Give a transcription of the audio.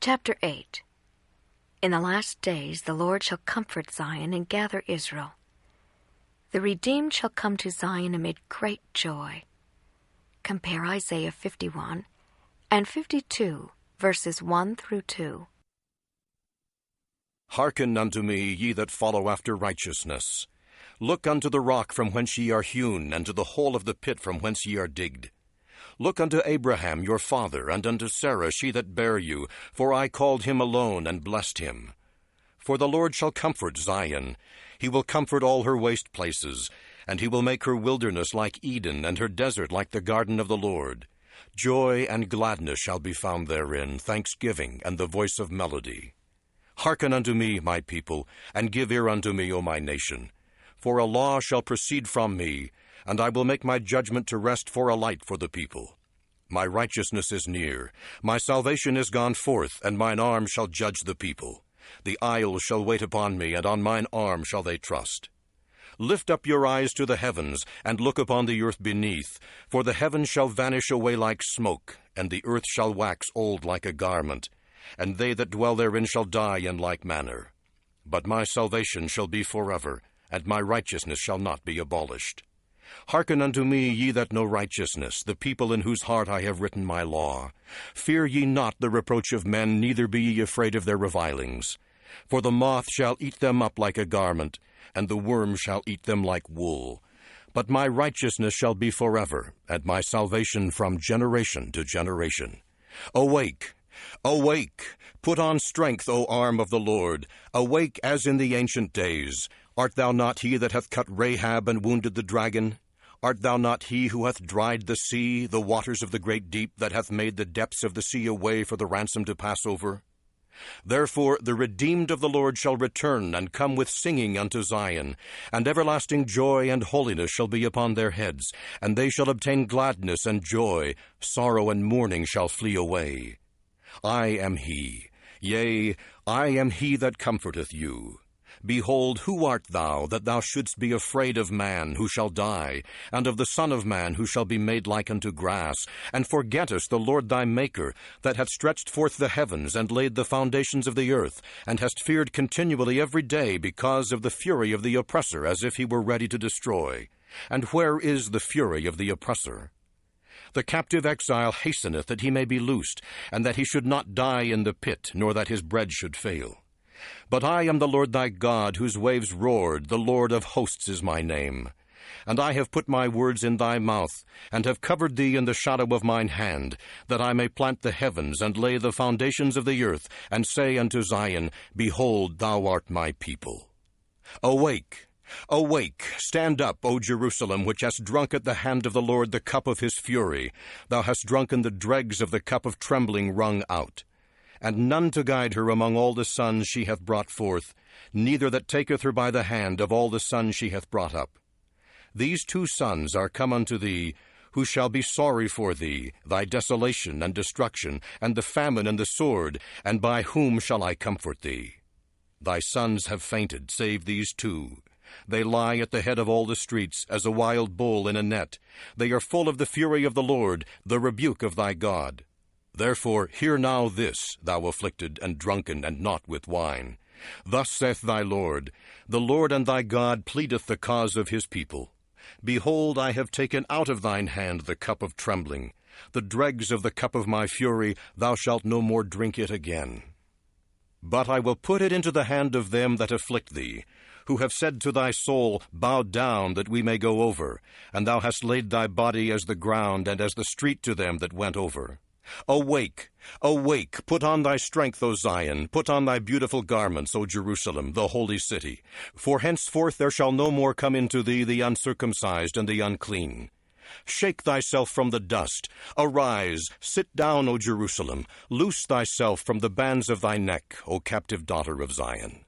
Chapter 8. In the last days the Lord shall comfort Zion and gather Israel. The redeemed shall come to Zion amid great joy. Compare Isaiah 51 and 52, verses 1 through 2. Hearken unto me, ye that follow after righteousness. Look unto the rock from whence ye are hewn, and to the hole of the pit from whence ye are digged. Look unto Abraham your father, and unto Sarah she that bare you, for I called him alone, and blessed him. For the Lord shall comfort Zion. He will comfort all her waste places, and he will make her wilderness like Eden, and her desert like the garden of the Lord. Joy and gladness shall be found therein, thanksgiving, and the voice of melody. Hearken unto me, my people, and give ear unto me, O my nation. For a law shall proceed from me, and I will make my judgment to rest for a light for the people. My righteousness is near, my salvation is gone forth, and mine arm shall judge the people. The isles shall wait upon me, and on mine arm shall they trust. Lift up your eyes to the heavens, and look upon the earth beneath, for the heavens shall vanish away like smoke, and the earth shall wax old like a garment, and they that dwell therein shall die in like manner. But my salvation shall be forever, and my righteousness shall not be abolished. Hearken unto me, ye that know righteousness, the people in whose heart I have written my law. Fear ye not the reproach of men, neither be ye afraid of their revilings. For the moth shall eat them up like a garment, and the worm shall eat them like wool. But my righteousness shall be forever, and my salvation from generation to generation. Awake, awake, put on strength, O arm of the Lord. Awake as in the ancient days. Art thou not he that hath cut Rahab and wounded the dragon? Art thou not he who hath dried the sea, the waters of the great deep, that hath made the depths of the sea a way for the ransom to pass over? Therefore the redeemed of the Lord shall return, and come with singing unto Zion, and everlasting joy and holiness shall be upon their heads, and they shall obtain gladness and joy, sorrow and mourning shall flee away. I am he, yea, I am he that comforteth you. Behold, who art thou, that thou shouldst be afraid of man, who shall die, and of the Son of Man, who shall be made like unto grass, and forgettest the Lord thy Maker, that hath stretched forth the heavens, and laid the foundations of the earth, and hast feared continually every day because of the fury of the oppressor, as if he were ready to destroy? And where is the fury of the oppressor? The captive exile hasteneth that he may be loosed, and that he should not die in the pit, nor that his bread should fail. But I am the Lord thy God, whose waves roared, the Lord of hosts is my name. And I have put my words in thy mouth, and have covered thee in the shadow of mine hand, that I may plant the heavens, and lay the foundations of the earth, and say unto Zion, Behold, thou art my people. Awake, awake, stand up, O Jerusalem, which hast drunk at the hand of the Lord the cup of his fury. Thou hast drunken the dregs of the cup of trembling wrung out. And none to guide her among all the sons she hath brought forth, neither that taketh her by the hand of all the sons she hath brought up. These 2 sons are come unto thee, who shall be sorry for thee, thy desolation and destruction, and the famine and the sword, and by whom shall I comfort thee? Thy sons have fainted, save these 2. They lie at the head of all the streets, as a wild bull in a net. They are full of the fury of the Lord, the rebuke of thy God. Therefore hear now this, thou afflicted and drunken, and not with wine. Thus saith thy Lord, the Lord and thy God pleadeth the cause of his people. Behold, I have taken out of thine hand the cup of trembling. The dregs of the cup of my fury, thou shalt no more drink it again. But I will put it into the hand of them that afflict thee, who have said to thy soul, Bow down, that we may go over. And thou hast laid thy body as the ground, and as the street to them that went over. Awake, awake, put on thy strength, O Zion, put on thy beautiful garments, O Jerusalem, the holy city. For henceforth there shall no more come into thee the uncircumcised and the unclean. Shake thyself from the dust. Arise, sit down, O Jerusalem. Loose thyself from the bands of thy neck, O captive daughter of Zion.